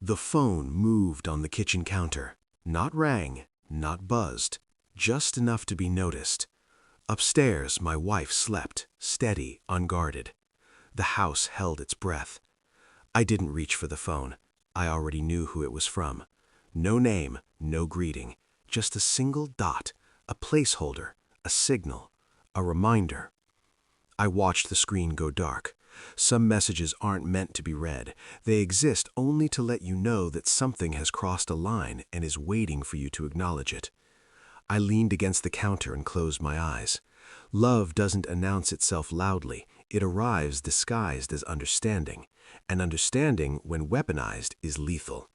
The phone moved on the kitchen counter. Not rang, not buzzed, just enough to be noticed. Upstairs, my wife slept, steady, unguarded. The house held its breath. I didn't reach for the phone. I already knew who it was from. No name, no greeting, just a single dot, a placeholder, a signal, a reminder. I watched the screen go dark. Some messages aren't meant to be read. They exist only to let you know that something has crossed a line and is waiting for you to acknowledge it. I leaned against the counter and closed my eyes. Love doesn't announce itself loudly. It arrives disguised as understanding, and understanding, when weaponized, is lethal.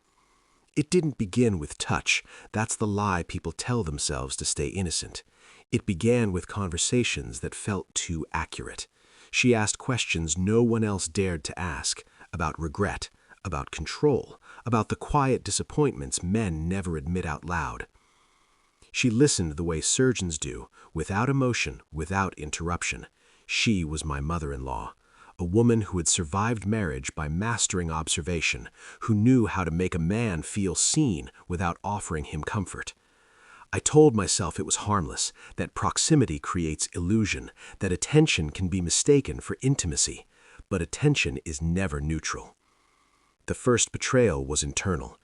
It didn't begin with touch. That's the lie people tell themselves to stay innocent. It began with conversations that felt too accurate. She asked questions no one else dared to ask, about regret, about control, about the quiet disappointments men never admit out loud. She listened the way surgeons do, without emotion, without interruption. She was my mother-in-law, a woman who had survived marriage by mastering observation, who knew how to make a man feel seen without offering him comfort. I told myself it was harmless, that proximity creates illusion, that attention can be mistaken for intimacy, but attention is never neutral. The first betrayal was internal.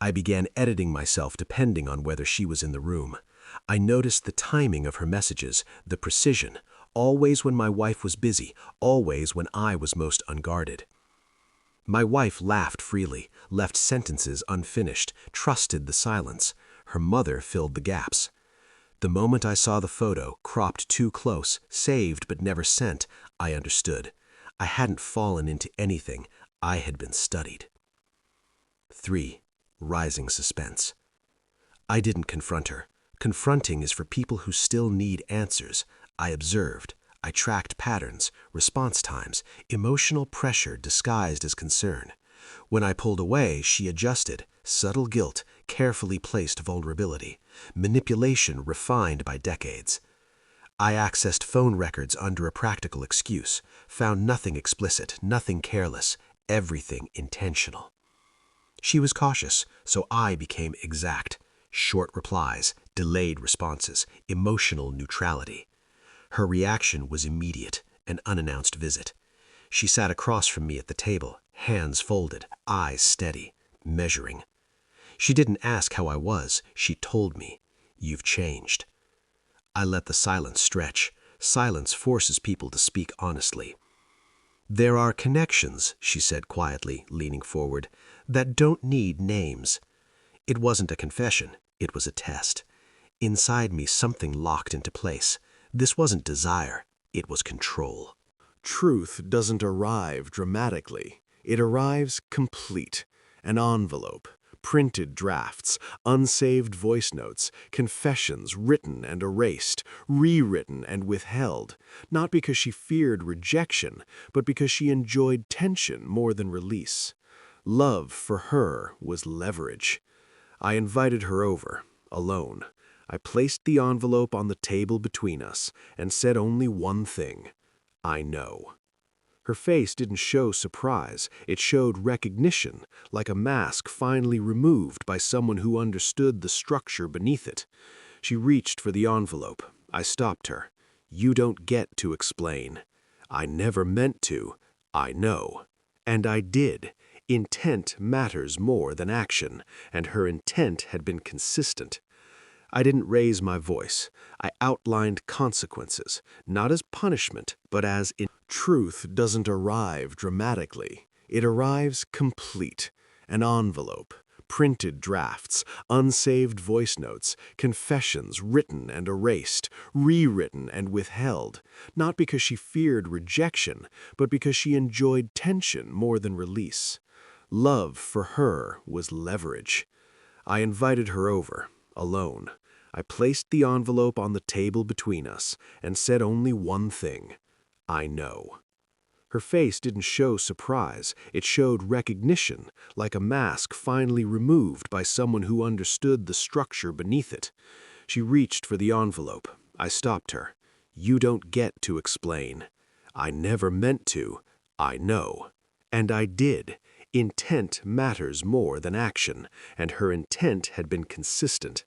I began editing myself depending on whether she was in the room. I noticed the timing of her messages, the precision, always when my wife was busy, always when I was most unguarded. My wife laughed freely, left sentences unfinished, trusted the silence. Her mother filled the gaps. The moment I saw the photo, cropped too close, saved but never sent, I understood. I hadn't fallen into anything. I had been studied. 3. Rising suspense. I didn't confront her. Confronting is for people who still need answers. I observed. I tracked patterns, response times, emotional pressure disguised as concern. When I pulled away, she adjusted. Subtle guilt, carefully placed vulnerability, manipulation refined by decades. I accessed phone records under a practical excuse, found nothing explicit, nothing careless, everything intentional. She was cautious, so I became exact. Short replies, delayed responses, emotional neutrality. Her reaction was immediate, an unannounced visit. She sat across from me at the table, hands folded, eyes steady, measuring. She didn't ask how I was. She told me, "You've changed." I let the silence stretch. Silence forces people to speak honestly. "There are connections," she said quietly, leaning forward, "that don't need names." It wasn't a confession. It was a test. Inside me, something locked into place. This wasn't desire. It was control. Truth doesn't arrive dramatically. It arrives complete. An envelope, printed drafts, unsaved voice notes, confessions written and erased, rewritten and withheld, not because she feared rejection, but because she enjoyed tension more than release. Love, for her, was leverage. I invited her over, alone. I placed the envelope on the table between us and said only one thing: I know. Her face didn't show surprise. It showed recognition, like a mask finally removed by someone who understood the structure beneath it. She reached for the envelope. I stopped her. "You don't get to explain." "I never meant to." "I know." And I did. Intent matters more than action, and her intent had been consistent. I didn't raise my voice. I outlined consequences, not as punishment, but as truth doesn't arrive dramatically. It arrives complete. An envelope, printed drafts, unsaved voice notes, confessions written and erased, rewritten and withheld, not because she feared rejection, but because she enjoyed tension more than release. Love, for her, was leverage. I invited her over, alone. I placed the envelope on the table between us and said only one thing: I know. Her face didn't show surprise. It showed recognition, like a mask finally removed by someone who understood the structure beneath it. She reached for the envelope. I stopped her. "You don't get to explain." "I never meant to." "I know." And I did. Intent matters more than action, and her intent had been consistent.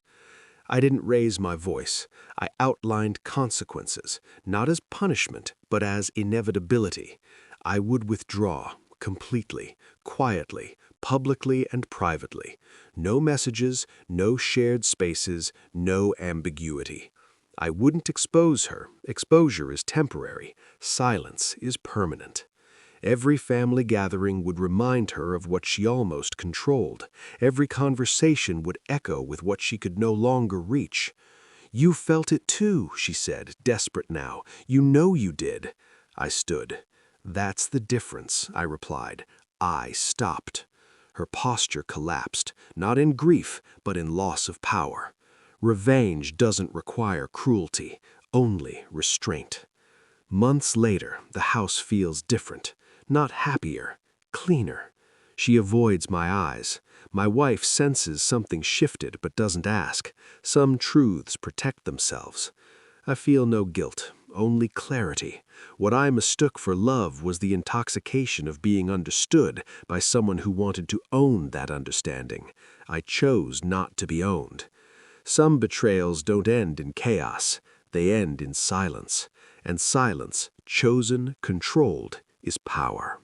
I didn't raise my voice. I outlined consequences, not as punishment, but as inevitability. I would withdraw, completely, quietly, publicly and privately. No messages, no shared spaces, no ambiguity. I wouldn't expose her. Exposure is temporary. Silence is permanent. Every family gathering would remind her of what she almost controlled. Every conversation would echo with what she could no longer reach. "You felt it too," she said, desperate now. "You know you did." I stood. "That's the difference," I replied. I stopped. Her posture collapsed, not in grief, but in loss of power. Revenge doesn't require cruelty, only restraint. Months later, the house feels different, not happier, cleaner. She avoids my eyes. My wife senses something shifted but doesn't ask. Some truths protect themselves. I feel no guilt, only clarity. What I mistook for love was the intoxication of being understood by someone who wanted to own that understanding. I chose not to be owned. Some betrayals don't end in chaos. They end in silence. And silence, chosen, controlled, is power.